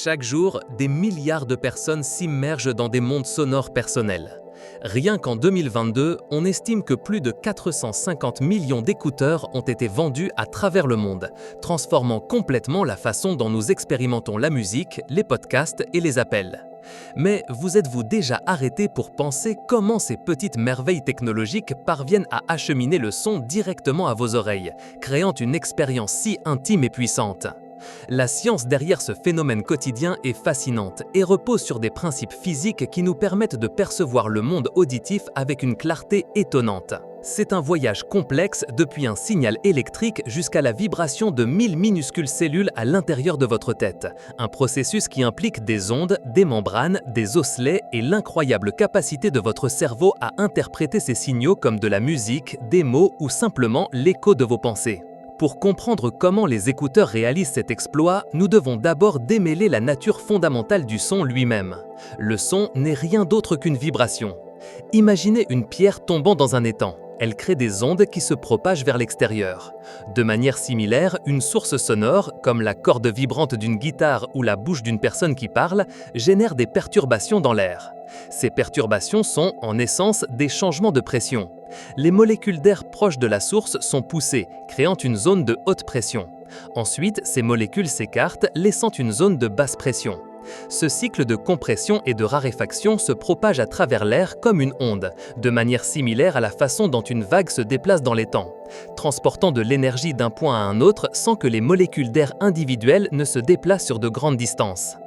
Chaque jour, des milliards de personnes s'immergent dans des mondes sonores personnels. Rien qu'en 2022, on estime que plus de 450 millions d'écouteurs ont été vendus à travers le monde, transformant complètement la façon dont nous expérimentons la musique, les podcasts et les appels. Mais vous êtes-vous déjà arrêté pour penser comment ces petites merveilles technologiques parviennent à acheminer le son directement à vos oreilles, créant une expérience si intime et puissante ? La science derrière ce phénomène quotidien est fascinante et repose sur des principes physiques qui nous permettent de percevoir le monde auditif avec une clarté étonnante. C'est un voyage complexe depuis un signal électrique jusqu'à la vibration de 1000 minuscules cellules à l'intérieur de votre tête, un processus qui implique des ondes, des membranes, des osselets et l'incroyable capacité de votre cerveau à interpréter ces signaux comme de la musique, des mots ou simplement l'écho de vos pensées. Pour comprendre comment les écouteurs réalisent cet exploit, nous devons d'abord démêler la nature fondamentale du son lui-même. Le son n'est rien d'autre qu'une vibration. Imaginez une pierre tombant dans un étang. Elle crée des ondes qui se propagent vers l'extérieur. De manière similaire, une source sonore, comme la corde vibrante d'une guitare ou la bouche d'une personne qui parle, génère des perturbations dans l'air. Ces perturbations sont, en essence, des changements de pression. Les molécules d'air proches de la source sont poussées, créant une zone de haute pression. Ensuite, ces molécules s'écartent, laissant une zone de basse pression. Ce cycle de compression et de raréfaction se propage à travers l'air comme une onde, de manière similaire à la façon dont une vague se déplace dans l'étang, transportant de l'énergie d'un point à un autre sans que les molécules d'air individuelles ne se déplacent sur de grandes distances.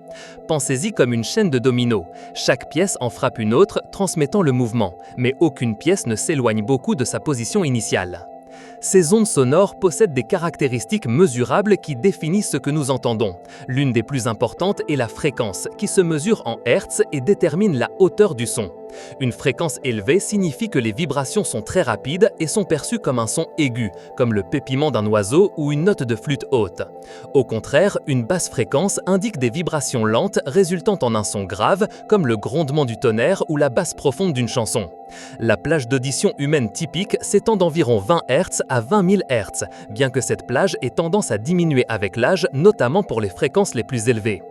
Pensez-y comme une chaîne de dominos. Chaque pièce en frappe une autre, transmettant le mouvement, mais aucune pièce ne s'éloigne beaucoup de sa position initiale. Ces ondes sonores possèdent des caractéristiques mesurables qui définissent ce que nous entendons. L'une des plus importantes est la fréquence, qui se mesure en Hertz et détermine la hauteur du son. Une fréquence élevée signifie que les vibrations sont très rapides et sont perçues comme un son aigu, comme le pépiment d'un oiseau ou une note de flûte haute. Au contraire, une basse fréquence indique des vibrations lentes résultant en un son grave, comme le grondement du tonnerre ou la basse profonde d'une chanson. La plage d'audition humaine typique s'étend d'environ 20 Hz à 20 000 Hz, bien que cette plage ait tendance à diminuer avec l'âge, notamment pour les fréquences les plus élevées.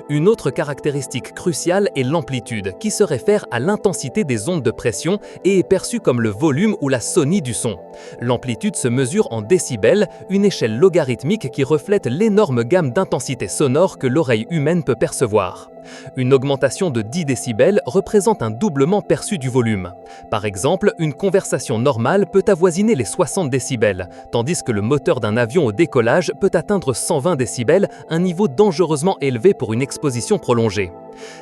Une autre caractéristique cruciale est l'amplitude, qui se réfère à l'intensité des ondes de pression et est perçue comme le volume ou la sonie du son. L'amplitude se mesure en décibels, une échelle logarithmique qui reflète l'énorme gamme d'intensité sonore que l'oreille humaine peut percevoir. Une augmentation de 10 décibels représente un doublement perçu du volume. Par exemple, une conversation normale peut avoisiner les 60 décibels, tandis que le moteur d'un avion au décollage peut atteindre 120 décibels, un niveau dangereusement élevé pour une exposition prolongée.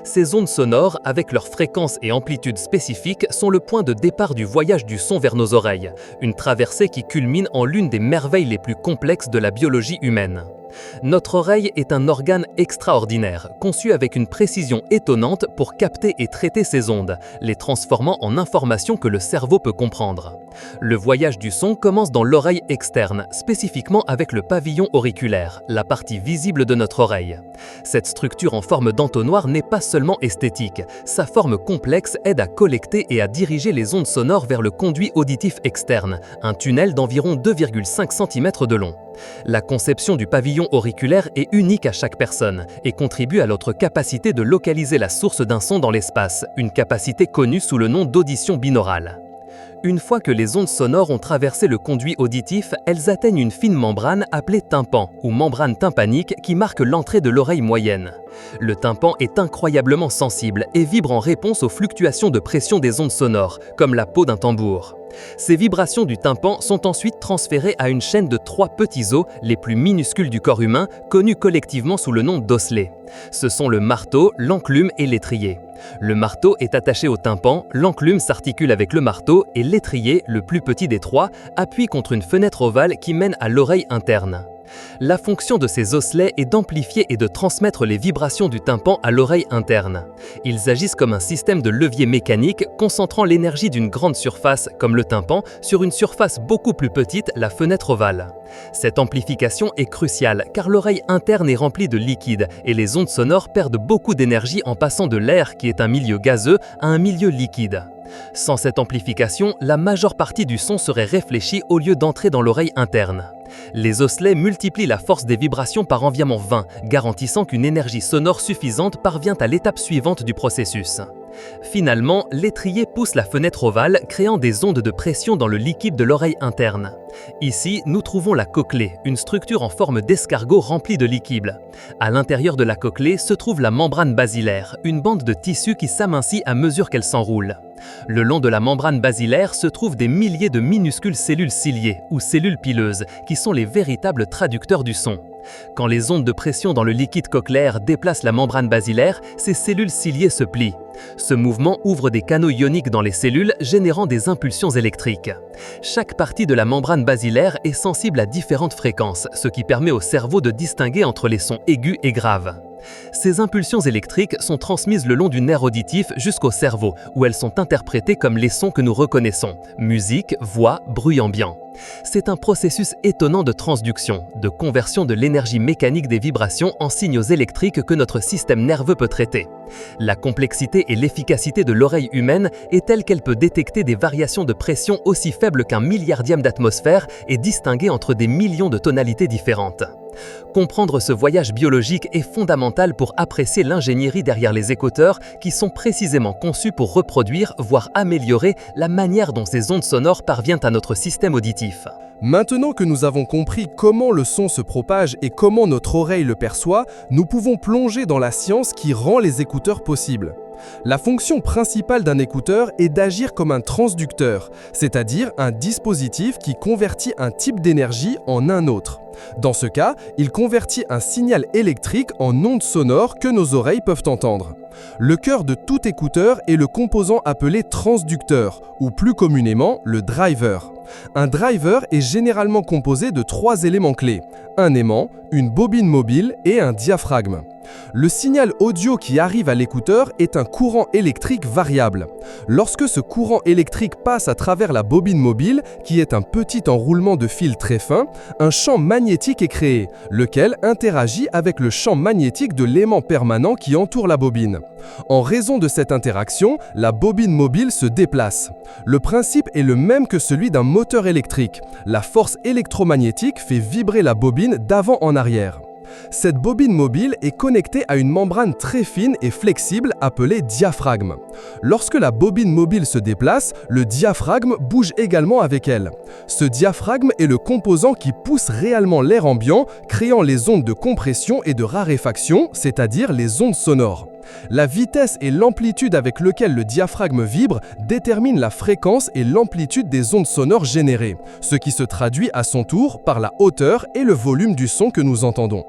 Ces ondes sonores, avec leurs fréquences et amplitudes spécifiques, sont le point de départ du voyage du son vers nos oreilles, une traversée qui culmine en l'une des merveilles les plus complexes de la biologie humaine. Notre oreille est un organe extraordinaire, conçu avec une précision étonnante pour capter et traiter ces ondes, les transformant en informations que le cerveau peut comprendre. Le voyage du son commence dans l'oreille externe, spécifiquement avec le pavillon auriculaire, la partie visible de notre oreille. Cette structure en forme d'entonnoir n'est pas seulement esthétique, sa forme complexe aide à collecter et à diriger les ondes sonores vers le conduit auditif externe, un tunnel d'environ 2,5 cm de long. La conception du pavillon auriculaire est unique à chaque personne et contribue à notre capacité de localiser la source d'un son dans l'espace, une capacité connue sous le nom d'audition binaurale. Une fois que les ondes sonores ont traversé le conduit auditif, elles atteignent une fine membrane appelée tympan ou membrane tympanique qui marque l'entrée de l'oreille moyenne. Le tympan est incroyablement sensible et vibre en réponse aux fluctuations de pression des ondes sonores, comme la peau d'un tambour. Ces vibrations du tympan sont ensuite transférées à une chaîne de 3 petits os, les plus minuscules du corps humain, connus collectivement sous le nom d'osselets. Ce sont le marteau, l'enclume et l'étrier. Le marteau est attaché au tympan, l'enclume s'articule avec le marteau et l'étrier, le plus petit des trois, appuie contre une fenêtre ovale qui mène à l'oreille interne. La fonction de ces osselets est d'amplifier et de transmettre les vibrations du tympan à l'oreille interne. Ils agissent comme un système de levier mécanique concentrant l'énergie d'une grande surface, comme le tympan, sur une surface beaucoup plus petite, la fenêtre ovale. Cette amplification est cruciale car l'oreille interne est remplie de liquide et les ondes sonores perdent beaucoup d'énergie en passant de l'air, qui est un milieu gazeux, à un milieu liquide. Sans cette amplification, la majeure partie du son serait réfléchie au lieu d'entrer dans l'oreille interne. Les osselets multiplient la force des vibrations par environ 20, garantissant qu'une énergie sonore suffisante parvient à l'étape suivante du processus. Finalement, l'étrier pousse la fenêtre ovale, créant des ondes de pression dans le liquide de l'oreille interne. Ici, nous trouvons la cochlée, une structure en forme d'escargot remplie de liquide. À l'intérieur de la cochlée se trouve la membrane basilaire, une bande de tissu qui s'amincit à mesure qu'elle s'enroule. Le long de la membrane basilaire se trouvent des milliers de minuscules cellules ciliées ou cellules pileuses, qui sont les véritables traducteurs du son. Quand les ondes de pression dans le liquide cochléaire déplacent la membrane basilaire, ces cellules ciliées se plient. Ce mouvement ouvre des canaux ioniques dans les cellules, générant des impulsions électriques. Chaque partie de la membrane basilaire est sensible à différentes fréquences, ce qui permet au cerveau de distinguer entre les sons aigus et graves. Ces impulsions électriques sont transmises le long du nerf auditif jusqu'au cerveau, où elles sont interprétées comme les sons que nous reconnaissons, musique, voix, bruit ambiant. C'est un processus étonnant de transduction, de conversion de l'énergie mécanique des vibrations en signaux électriques que notre système nerveux peut traiter. La complexité et l'efficacité de l'oreille humaine est telle qu'elle peut détecter des variations de pression aussi faibles qu'un milliardième d'atmosphère et distinguer entre des millions de tonalités différentes. Comprendre ce voyage biologique est fondamental pour apprécier l'ingénierie derrière les écouteurs qui sont précisément conçus pour reproduire, voire améliorer la manière dont ces ondes sonores parviennent à notre système auditif. Maintenant que nous avons compris comment le son se propage et comment notre oreille le perçoit, nous pouvons plonger dans la science qui rend les écouteurs possibles. La fonction principale d'un écouteur est d'agir comme un transducteur, c'est-à-dire un dispositif qui convertit un type d'énergie en un autre. Dans ce cas, il convertit un signal électrique en ondes sonores que nos oreilles peuvent entendre. Le cœur de tout écouteur est le composant appelé transducteur, ou plus communément le driver. Un driver est généralement composé de 3 éléments clés, un aimant, une bobine mobile et un diaphragme. Le signal audio qui arrive à l'écouteur est un courant électrique variable. Lorsque ce courant électrique passe à travers la bobine mobile, qui est un petit enroulement de fil très fin, un champ magnétique est créé, lequel interagit avec le champ magnétique de l'aimant permanent qui entoure la bobine. En raison de cette interaction, la bobine mobile se déplace. Le principe est le même que celui d'un moteur électrique. La force électromagnétique fait vibrer la bobine d'avant en arrière. Cette bobine mobile est connectée à une membrane très fine et flexible appelée diaphragme. Lorsque la bobine mobile se déplace, le diaphragme bouge également avec elle. Ce diaphragme est le composant qui pousse réellement l'air ambiant, créant les ondes de compression et de raréfaction, c'est-à-dire les ondes sonores. La vitesse et l'amplitude avec lesquelles le diaphragme vibre déterminent la fréquence et l'amplitude des ondes sonores générées, ce qui se traduit à son tour par la hauteur et le volume du son que nous entendons.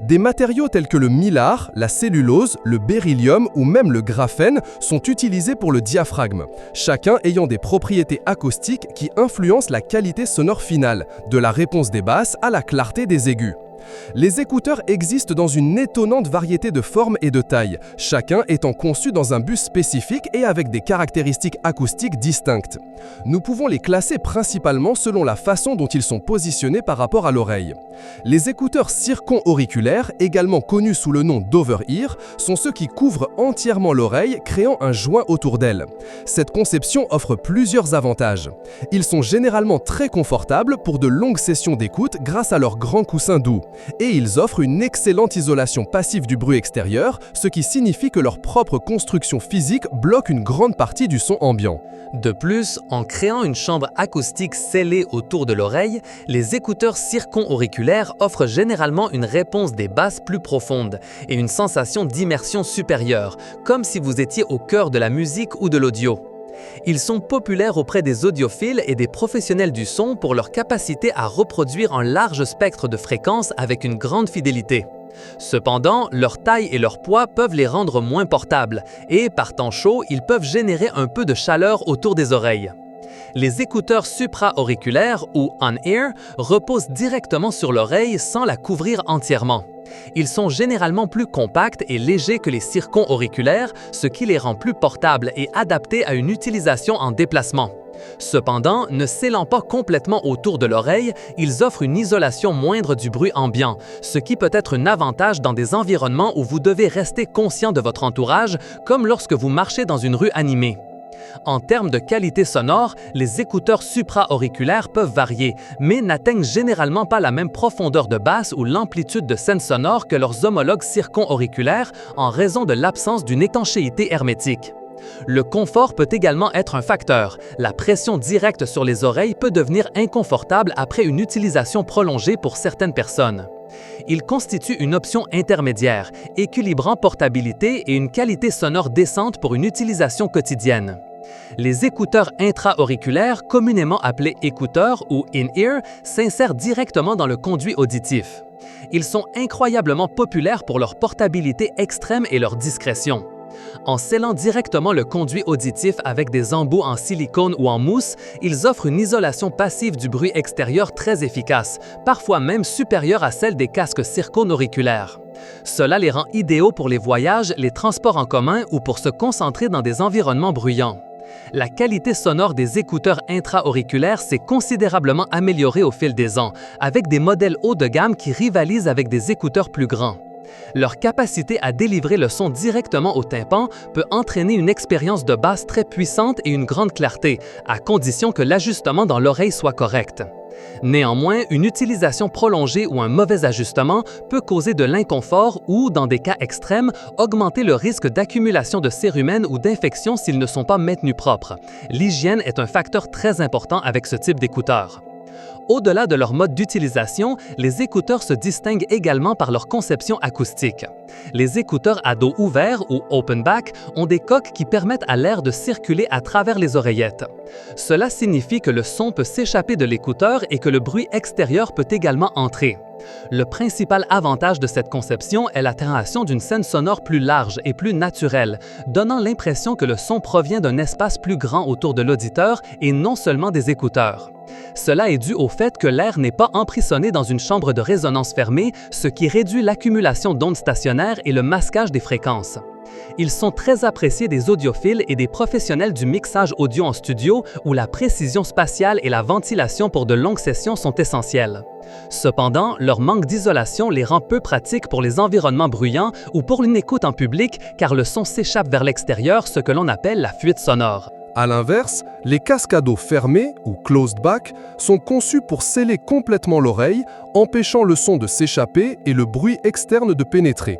Des matériaux tels que le mylar, la cellulose, le beryllium ou même le graphène sont utilisés pour le diaphragme, chacun ayant des propriétés acoustiques qui influencent la qualité sonore finale, de la réponse des basses à la clarté des aigus. Les écouteurs existent dans une étonnante variété de formes et de tailles, chacun étant conçu dans un but spécifique et avec des caractéristiques acoustiques distinctes. Nous pouvons les classer principalement selon la façon dont ils sont positionnés par rapport à l'oreille. Les écouteurs circon-auriculaires, également connus sous le nom d'over-ear, sont ceux qui couvrent entièrement l'oreille, créant un joint autour d'elle. Cette conception offre plusieurs avantages. Ils sont généralement très confortables pour de longues sessions d'écoute grâce à leur grand coussin doux. Et ils offrent une excellente isolation passive du bruit extérieur, ce qui signifie que leur propre construction physique bloque une grande partie du son ambiant. De plus, en créant une chambre acoustique scellée autour de l'oreille, les écouteurs circon-auriculaires offrent généralement une réponse des basses plus profonde et une sensation d'immersion supérieure, comme si vous étiez au cœur de la musique ou de l'audio. Ils sont populaires auprès des audiophiles et des professionnels du son pour leur capacité à reproduire un large spectre de fréquences avec une grande fidélité. Cependant, leur taille et leur poids peuvent les rendre moins portables et, par temps chaud, ils peuvent générer un peu de chaleur autour des oreilles. Les écouteurs supra-auriculaires ou on-ear reposent directement sur l'oreille sans la couvrir entièrement. Ils sont généralement plus compacts et légers que les circon-auriculaires, ce qui les rend plus portables et adaptés à une utilisation en déplacement. Cependant, ne scellant pas complètement autour de l'oreille, ils offrent une isolation moindre du bruit ambiant, ce qui peut être un avantage dans des environnements où vous devez rester conscient de votre entourage, comme lorsque vous marchez dans une rue animée. En termes de qualité sonore, les écouteurs supra-auriculaires peuvent varier, mais n'atteignent généralement pas la même profondeur de basse ou l'amplitude de scène sonore que leurs homologues circon-auriculaires en raison de l'absence d'une étanchéité hermétique. Le confort peut également être un facteur. La pression directe sur les oreilles peut devenir inconfortable après une utilisation prolongée pour certaines personnes. Il constitue une option intermédiaire, équilibrant portabilité et une qualité sonore décente pour une utilisation quotidienne. Les écouteurs intra-auriculaires, communément appelés écouteurs ou in-ear, s'insèrent directement dans le conduit auditif. Ils sont incroyablement populaires pour leur portabilité extrême et leur discrétion. En scellant directement le conduit auditif avec des embouts en silicone ou en mousse, ils offrent une isolation passive du bruit extérieur très efficace, parfois même supérieure à celle des casques circonauriculaires. Cela les rend idéaux pour les voyages, les transports en commun ou pour se concentrer dans des environnements bruyants. La qualité sonore des écouteurs intra-auriculaires s'est considérablement améliorée au fil des ans, avec des modèles haut de gamme qui rivalisent avec des écouteurs plus grands. Leur capacité à délivrer le son directement au tympan peut entraîner une expérience de basse très puissante et une grande clarté, à condition que l'ajustement dans l'oreille soit correct. Néanmoins, une utilisation prolongée ou un mauvais ajustement peut causer de l'inconfort ou, dans des cas extrêmes, augmenter le risque d'accumulation de cérumen ou d'infection s'ils ne sont pas maintenus propres. L'hygiène est un facteur très important avec ce type d'écouteurs. Au-delà de leur mode d'utilisation, les écouteurs se distinguent également par leur conception acoustique. Les écouteurs à dos ouvert ou open back ont des coques qui permettent à l'air de circuler à travers les oreillettes. Cela signifie que le son peut s'échapper de l'écouteur et que le bruit extérieur peut également entrer. Le principal avantage de cette conception est la création d'une scène sonore plus large et plus naturelle, donnant l'impression que le son provient d'un espace plus grand autour de l'auditeur et non seulement des écouteurs. Cela est dû au fait que l'air n'est pas emprisonné dans une chambre de résonance fermée, ce qui réduit l'accumulation d'ondes stationnaires et le masquage des fréquences. Ils sont très appréciés des audiophiles et des professionnels du mixage audio en studio où la précision spatiale et la ventilation pour de longues sessions sont essentielles. Cependant, leur manque d'isolation les rend peu pratiques pour les environnements bruyants ou pour une écoute en public car le son s'échappe vers l'extérieur, ce que l'on appelle la fuite sonore. À l'inverse, les casques à dos fermés ou closed back sont conçus pour sceller complètement l'oreille, empêchant le son de s'échapper et le bruit externe de pénétrer.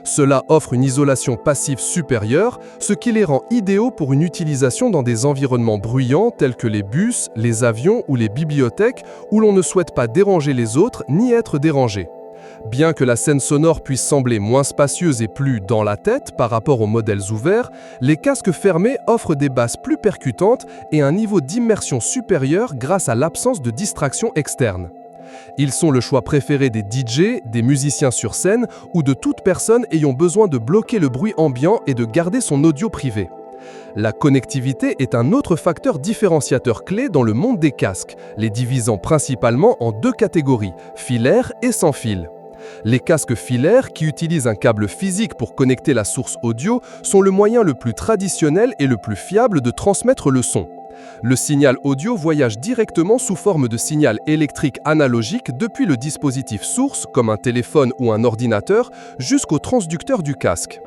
Cela offre une isolation passive supérieure, ce qui les rend idéaux pour une utilisation dans des environnements bruyants tels que les bus, les avions ou les bibliothèques où l'on ne souhaite pas déranger les autres ni être dérangé. Bien que la scène sonore puisse sembler moins spacieuse et plus dans la tête par rapport aux modèles ouverts, les casques fermés offrent des basses plus percutantes et un niveau d'immersion supérieur grâce à l'absence de distraction externe. Ils sont le choix préféré des DJ, des musiciens sur scène ou de toute personne ayant besoin de bloquer le bruit ambiant et de garder son audio privé. La connectivité est un autre facteur différenciateur clé dans le monde des casques, les divisant principalement en deux catégories, filaires et sans fil. Les casques filaires, qui utilisent un câble physique pour connecter la source audio, sont le moyen le plus traditionnel et le plus fiable de transmettre le son. Le signal audio voyage directement sous forme de signal électrique analogique depuis le dispositif source, comme un téléphone ou un ordinateur, jusqu'au transducteur du casque.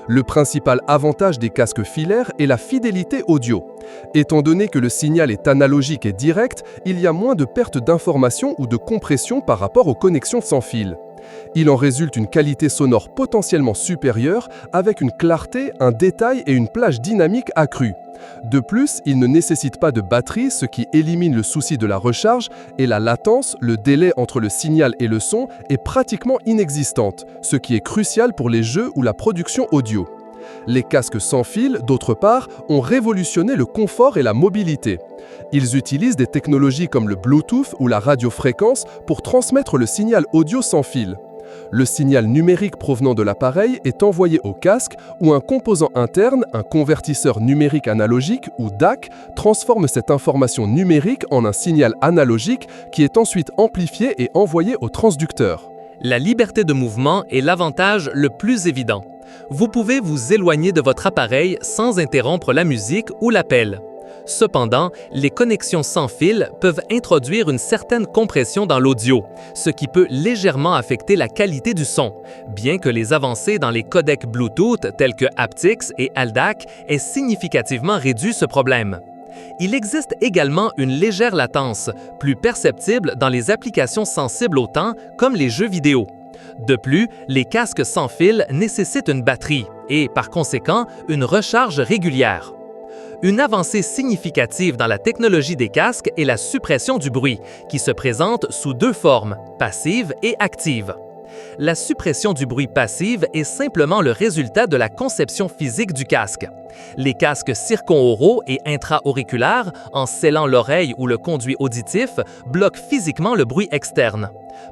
Le principal avantage des casques filaires est la fidélité audio. Étant donné que le signal est analogique et direct, il y a moins de perte d'information ou de compression par rapport aux connexions sans fil. Il en résulte une qualité sonore potentiellement supérieure, avec une clarté, un détail et une plage dynamique accrue. De plus, il ne nécessite pas de batterie, ce qui élimine le souci de la recharge, et la latence, le délai entre le signal et le son, est pratiquement inexistante, ce qui est crucial pour les jeux ou la production audio. Les casques sans fil, d'autre part, ont révolutionné le confort et la mobilité. Ils utilisent des technologies comme le Bluetooth ou la radiofréquence pour transmettre le signal audio sans fil. Le signal numérique provenant de l'appareil est envoyé au casque où un composant interne, un convertisseur numérique analogique ou DAC, transforme cette information numérique en un signal analogique qui est ensuite amplifié et envoyé au transducteur. La liberté de mouvement est l'avantage le plus évident. Vous pouvez vous éloigner de votre appareil sans interrompre la musique ou l'appel. Cependant, les connexions sans fil peuvent introduire une certaine compression dans l'audio, ce qui peut légèrement affecter la qualité du son, bien que les avancées dans les codecs Bluetooth tels que aptX et ALDAC aient significativement réduit ce problème. Il existe également une légère latence, plus perceptible dans les applications sensibles au temps comme les jeux vidéo. De plus, les casques sans fil nécessitent une batterie et, par conséquent, une recharge régulière. Une avancée significative dans la technologie des casques est la suppression du bruit, qui se présente sous deux formes, passive et active. La suppression du bruit passive est simplement le résultat de la conception physique du casque. Les casques circonauraux et intra-auriculaires, en scellant l'oreille ou le conduit auditif, bloquent physiquement le bruit externe.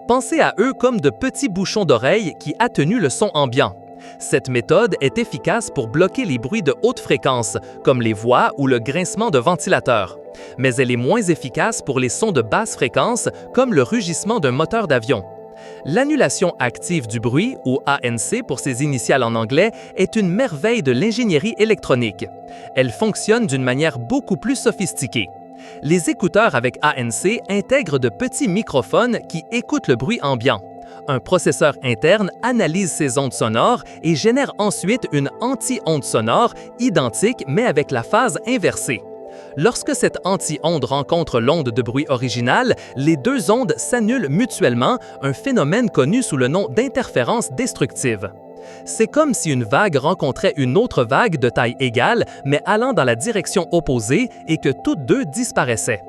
Pensez à eux comme de petits bouchons d'oreille qui atténuent le son ambiant. Cette méthode est efficace pour bloquer les bruits de haute fréquence, comme les voix ou le grincement de ventilateurs. Mais elle est moins efficace pour les sons de basse fréquence, comme le rugissement d'un moteur d'avion. L'annulation active du bruit, ou ANC pour ses initiales en anglais, est une merveille de l'ingénierie électronique. Elle fonctionne d'une manière beaucoup plus sophistiquée. Les écouteurs avec ANC intègrent de petits microphones qui écoutent le bruit ambiant. Un processeur interne analyse ces ondes sonores et génère ensuite une anti-onde sonore identique mais avec la phase inversée. Lorsque cette anti-onde rencontre l'onde de bruit originale, les deux ondes s'annulent mutuellement, un phénomène connu sous le nom d'interférence destructive. C'est comme si une vague rencontrait une autre vague de taille égale mais allant dans la direction opposée et que toutes deux disparaissaient.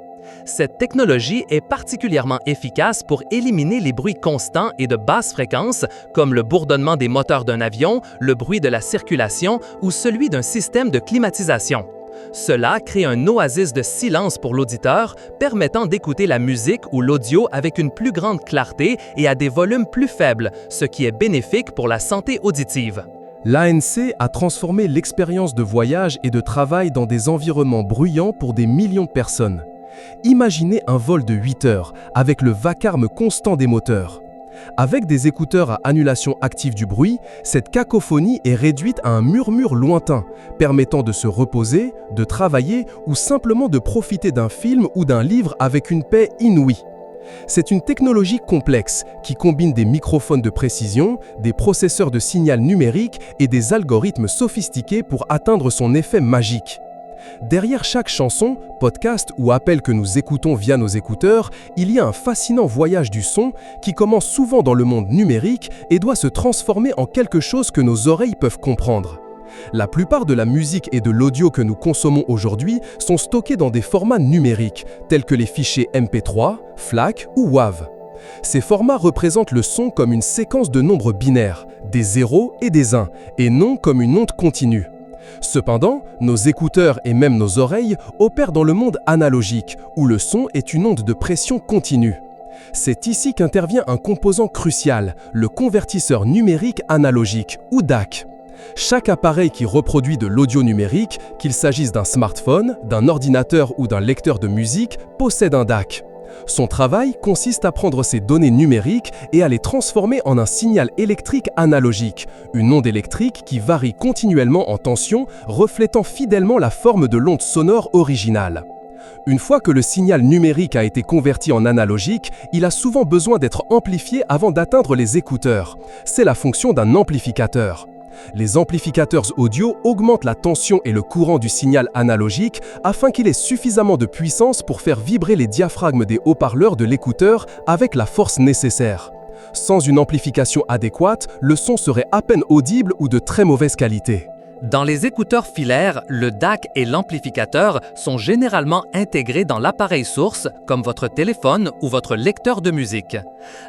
Cette technologie est particulièrement efficace pour éliminer les bruits constants et de basse fréquence, comme le bourdonnement des moteurs d'un avion, le bruit de la circulation ou celui d'un système de climatisation. Cela crée un oasis de silence pour l'auditeur, permettant d'écouter la musique ou l'audio avec une plus grande clarté et à des volumes plus faibles, ce qui est bénéfique pour la santé auditive. L'ANC a transformé l'expérience de voyage et de travail dans des environnements bruyants pour des millions de personnes. Imaginez un vol de 8 heures avec le vacarme constant des moteurs. Avec des écouteurs à annulation active du bruit, cette cacophonie est réduite à un murmure lointain, permettant de se reposer, de travailler ou simplement de profiter d'un film ou d'un livre avec une paix inouïe. C'est une technologie complexe qui combine des microphones de précision, des processeurs de signal numérique et des algorithmes sophistiqués pour atteindre son effet magique. Derrière chaque chanson, podcast ou appel que nous écoutons via nos écouteurs, il y a un fascinant voyage du son qui commence souvent dans le monde numérique et doit se transformer en quelque chose que nos oreilles peuvent comprendre. La plupart de la musique et de l'audio que nous consommons aujourd'hui sont stockés dans des formats numériques, tels que les fichiers MP3, FLAC ou WAV. Ces formats représentent le son comme une séquence de nombres binaires, des 0 et des 1, et non comme une onde continue. Cependant, nos écouteurs et même nos oreilles opèrent dans le monde analogique, où le son est une onde de pression continue. C'est ici qu'intervient un composant crucial, le convertisseur numérique analogique, ou DAC. Chaque appareil qui reproduit de l'audio numérique, qu'il s'agisse d'un smartphone, d'un ordinateur ou d'un lecteur de musique, possède un DAC. Son travail consiste à prendre ces données numériques et à les transformer en un signal électrique analogique, une onde électrique qui varie continuellement en tension, reflétant fidèlement la forme de l'onde sonore originale. Une fois que le signal numérique a été converti en analogique, il a souvent besoin d'être amplifié avant d'atteindre les écouteurs. C'est la fonction d'un amplificateur. Les amplificateurs audio augmentent la tension et le courant du signal analogique afin qu'il ait suffisamment de puissance pour faire vibrer les diaphragmes des haut-parleurs de l'écouteur avec la force nécessaire. Sans une amplification adéquate, le son serait à peine audible ou de très mauvaise qualité. Dans les écouteurs filaires, le DAC et l'amplificateur sont généralement intégrés dans l'appareil source, comme votre téléphone ou votre lecteur de musique.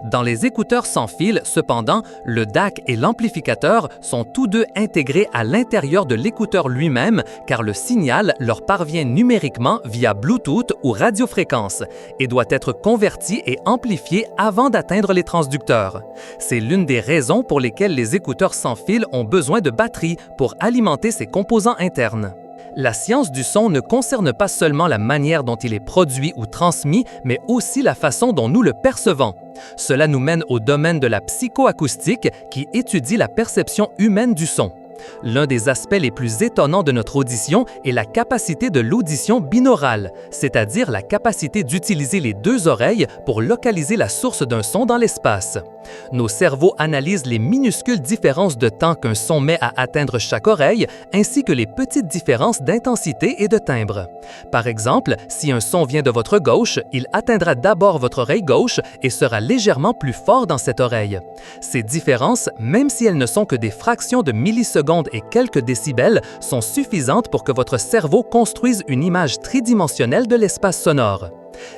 Dans les écouteurs sans fil, cependant, le DAC et l'amplificateur sont tous deux intégrés à l'intérieur de l'écouteur lui-même, car le signal leur parvient numériquement via Bluetooth ou radiofréquence et doit être converti et amplifié avant d'atteindre les transducteurs. C'est l'une des raisons pour lesquelles les écouteurs sans fil ont besoin de batterie pour alimenter ses composants internes. La science du son ne concerne pas seulement la manière dont il est produit ou transmis, mais aussi la façon dont nous le percevons. Cela nous mène au domaine de la psychoacoustique qui étudie la perception humaine du son. L'un des aspects les plus étonnants de notre audition est la capacité de l'audition binaurale, c'est-à-dire la capacité d'utiliser les deux oreilles pour localiser la source d'un son dans l'espace. Nos cerveaux analysent les minuscules différences de temps qu'un son met à atteindre chaque oreille, ainsi que les petites différences d'intensité et de timbre. Par exemple, si un son vient de votre gauche, il atteindra d'abord votre oreille gauche et sera légèrement plus fort dans cette oreille. Ces différences, même si elles ne sont que des fractions de millisecondes et quelques décibels, sont suffisantes pour que votre cerveau construise une image tridimensionnelle de l'espace sonore.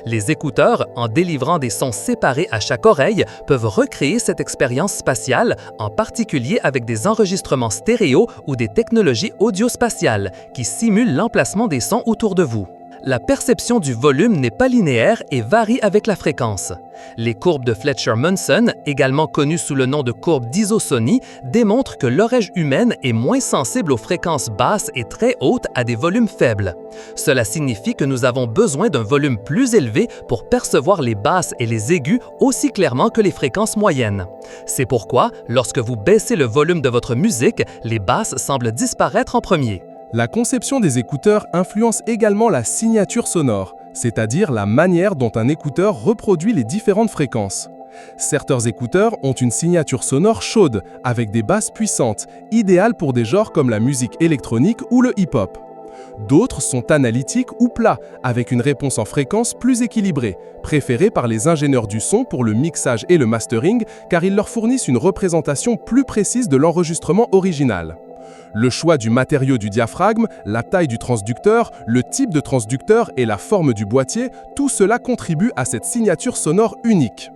Les écouteurs, en délivrant des sons séparés à chaque oreille, peuvent recréer cette expérience spatiale, en particulier avec des enregistrements stéréo ou des technologies audio-spatiales qui simulent l'emplacement des sons autour de vous. La perception du volume n'est pas linéaire et varie avec la fréquence. Les courbes de Fletcher-Munson, également connues sous le nom de courbe d'isosonie, démontrent que l'oreille humaine est moins sensible aux fréquences basses et très hautes à des volumes faibles. Cela signifie que nous avons besoin d'un volume plus élevé pour percevoir les basses et les aigus aussi clairement que les fréquences moyennes. C'est pourquoi, lorsque vous baissez le volume de votre musique, les basses semblent disparaître en premier. La conception des écouteurs influence également la signature sonore, c'est-à-dire la manière dont un écouteur reproduit les différentes fréquences. Certains écouteurs ont une signature sonore chaude, avec des basses puissantes, idéales pour des genres comme la musique électronique ou le hip-hop. D'autres sont analytiques ou plats, avec une réponse en fréquence plus équilibrée, préférée par les ingénieurs du son pour le mixage et le mastering, car ils leur fournissent une représentation plus précise de l'enregistrement original. Le choix du matériau du diaphragme, la taille du transducteur, le type de transducteur et la forme du boîtier, tout cela contribue à cette signature sonore unique.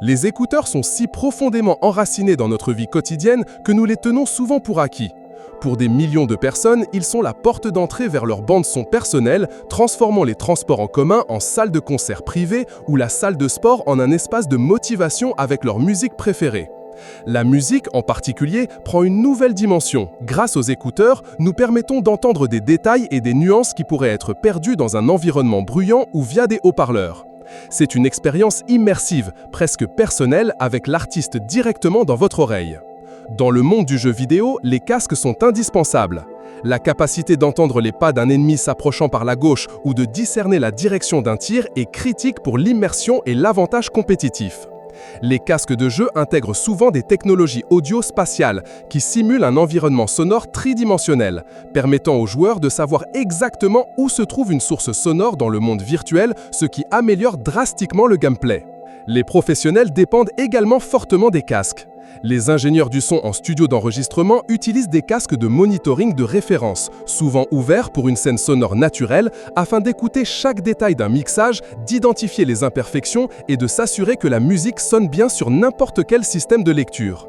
Les écouteurs sont si profondément enracinés dans notre vie quotidienne que nous les tenons souvent pour acquis. Pour des millions de personnes, ils sont la porte d'entrée vers leur bande-son personnelle, transformant les transports en commun en salle de concert privée ou la salle de sport en un espace de motivation avec leur musique préférée. La musique, en particulier, prend une nouvelle dimension. Grâce aux écouteurs, nous permettons d'entendre des détails et des nuances qui pourraient être perdus dans un environnement bruyant ou via des haut-parleurs. C'est une expérience immersive, presque personnelle, avec l'artiste directement dans votre oreille. Dans le monde du jeu vidéo, les casques sont indispensables. La capacité d'entendre les pas d'un ennemi s'approchant par la gauche ou de discerner la direction d'un tir est critique pour l'immersion et l'avantage compétitif. Les casques de jeu intègrent souvent des technologies audio-spatiales qui simulent un environnement sonore tridimensionnel, permettant aux joueurs de savoir exactement où se trouve une source sonore dans le monde virtuel, ce qui améliore drastiquement le gameplay. Les professionnels dépendent également fortement des casques. Les ingénieurs du son en studio d'enregistrement utilisent des casques de monitoring de référence, souvent ouverts pour une scène sonore naturelle, afin d'écouter chaque détail d'un mixage, d'identifier les imperfections et de s'assurer que la musique sonne bien sur n'importe quel système de lecture.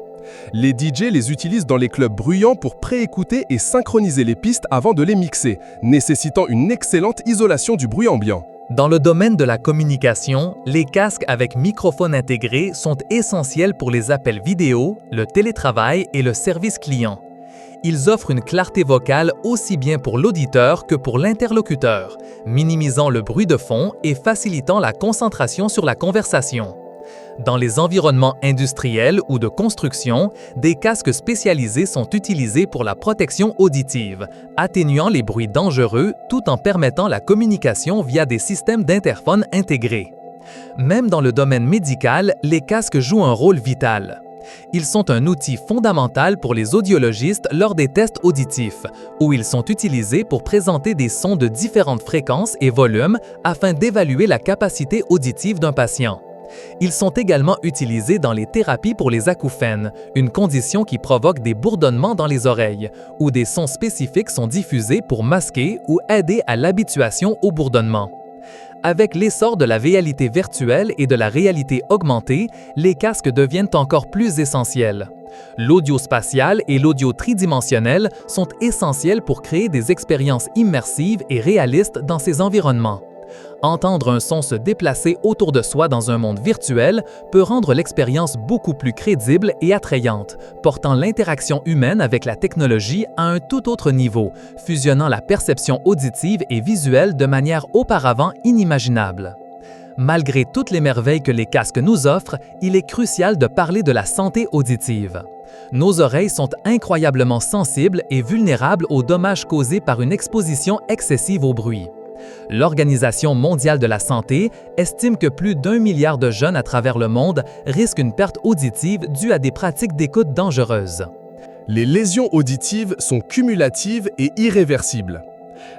Les DJ les utilisent dans les clubs bruyants pour préécouter et synchroniser les pistes avant de les mixer, nécessitant une excellente isolation du bruit ambiant. Dans le domaine de la communication, les casques avec microphone intégré sont essentiels pour les appels vidéo, le télétravail et le service client. Ils offrent une clarté vocale aussi bien pour l'auditeur que pour l'interlocuteur, minimisant le bruit de fond et facilitant la concentration sur la conversation. Dans les environnements industriels ou de construction, des casques spécialisés sont utilisés pour la protection auditive, atténuant les bruits dangereux tout en permettant la communication via des systèmes d'interphone intégrés. Même dans le domaine médical, les casques jouent un rôle vital. Ils sont un outil fondamental pour les audiologistes lors des tests auditifs, où ils sont utilisés pour présenter des sons de différentes fréquences et volumes afin d'évaluer la capacité auditive d'un patient. Ils sont également utilisés dans les thérapies pour les acouphènes, une condition qui provoque des bourdonnements dans les oreilles, où des sons spécifiques sont diffusés pour masquer ou aider à l'habituation au bourdonnement. Avec l'essor de la réalité virtuelle et de la réalité augmentée, les casques deviennent encore plus essentiels. L'audio spatial et l'audio tridimensionnel sont essentiels pour créer des expériences immersives et réalistes dans ces environnements. Entendre un son se déplacer autour de soi dans un monde virtuel peut rendre l'expérience beaucoup plus crédible et attrayante, portant l'interaction humaine avec la technologie à un tout autre niveau, fusionnant la perception auditive et visuelle de manière auparavant inimaginable. Malgré toutes les merveilles que les casques nous offrent, il est crucial de parler de la santé auditive. Nos oreilles sont incroyablement sensibles et vulnérables aux dommages causés par une exposition excessive au bruit. L'Organisation mondiale de la santé estime que plus d'1 milliard de jeunes à travers le monde risquent une perte auditive due à des pratiques d'écoute dangereuses. Les lésions auditives sont cumulatives et irréversibles.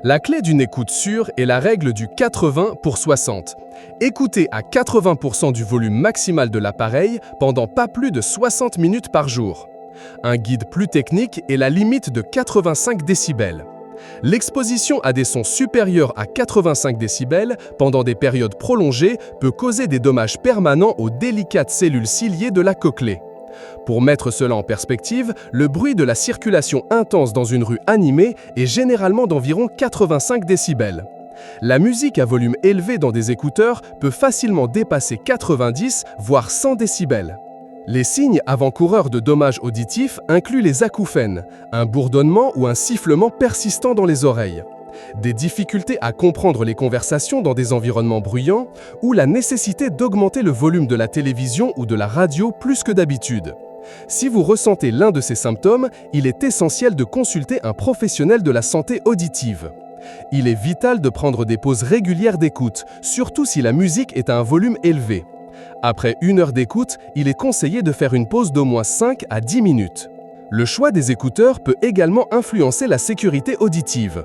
La clé d'une écoute sûre est la règle du 80 pour 60. Écoutez à 80% du volume maximal de l'appareil pendant pas plus de 60 minutes par jour. Un guide plus technique est la limite de 85 décibels. L'exposition à des sons supérieurs à 85 décibels pendant des périodes prolongées peut causer des dommages permanents aux délicates cellules ciliées de la cochlée. Pour mettre cela en perspective, le bruit de la circulation intense dans une rue animée est généralement d'environ 85 décibels. La musique à volume élevé dans des écouteurs peut facilement dépasser 90 voire 100 décibels. Les signes avant-coureurs de dommages auditifs incluent les acouphènes, un bourdonnement ou un sifflement persistant dans les oreilles, des difficultés à comprendre les conversations dans des environnements bruyants ou la nécessité d'augmenter le volume de la télévision ou de la radio plus que d'habitude. Si vous ressentez l'un de ces symptômes, il est essentiel de consulter un professionnel de la santé auditive. Il est vital de prendre des pauses régulières d'écoute, surtout si la musique est à un volume élevé. Après 1 heure d'écoute, il est conseillé de faire une pause d'au moins 5 à 10 minutes. Le choix des écouteurs peut également influencer la sécurité auditive.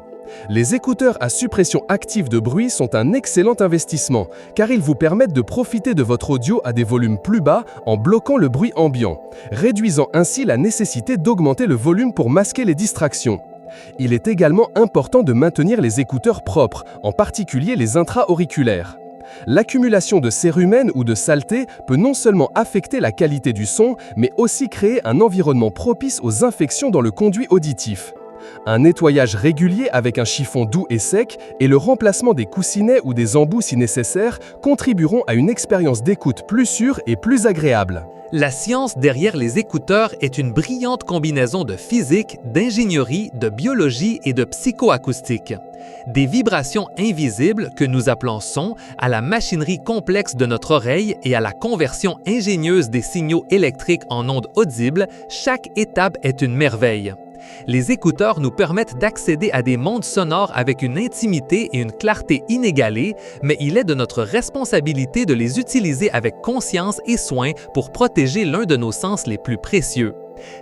Les écouteurs à suppression active de bruit sont un excellent investissement, car ils vous permettent de profiter de votre audio à des volumes plus bas en bloquant le bruit ambiant, réduisant ainsi la nécessité d'augmenter le volume pour masquer les distractions. Il est également important de maintenir les écouteurs propres, en particulier les intra-auriculaires. L'accumulation de cérumen ou de saleté peut non seulement affecter la qualité du son, mais aussi créer un environnement propice aux infections dans le conduit auditif. Un nettoyage régulier avec un chiffon doux et sec et le remplacement des coussinets ou des embouts si nécessaire contribueront à une expérience d'écoute plus sûre et plus agréable. La science derrière les écouteurs est une brillante combinaison de physique, d'ingénierie, de biologie et de psychoacoustique. Des vibrations invisibles que nous appelons sons à la machinerie complexe de notre oreille et à la conversion ingénieuse des signaux électriques en ondes audibles, chaque étape est une merveille. Les écouteurs nous permettent d'accéder à des mondes sonores avec une intimité et une clarté inégalées, mais il est de notre responsabilité de les utiliser avec conscience et soin pour protéger l'un de nos sens les plus précieux.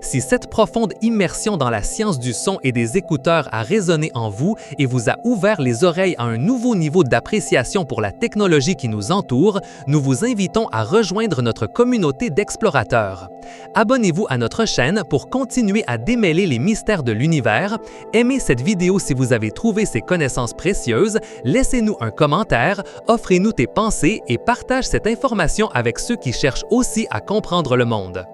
Si cette profonde immersion dans la science du son et des écouteurs a résonné en vous et vous a ouvert les oreilles à un nouveau niveau d'appréciation pour la technologie qui nous entoure, nous vous invitons à rejoindre notre communauté d'explorateurs. Abonnez-vous à notre chaîne pour continuer à démêler les mystères de l'univers. Aimez cette vidéo si vous avez trouvé ces connaissances précieuses, laissez-nous un commentaire, offrez-nous tes pensées et partage cette information avec ceux qui cherchent aussi à comprendre le monde.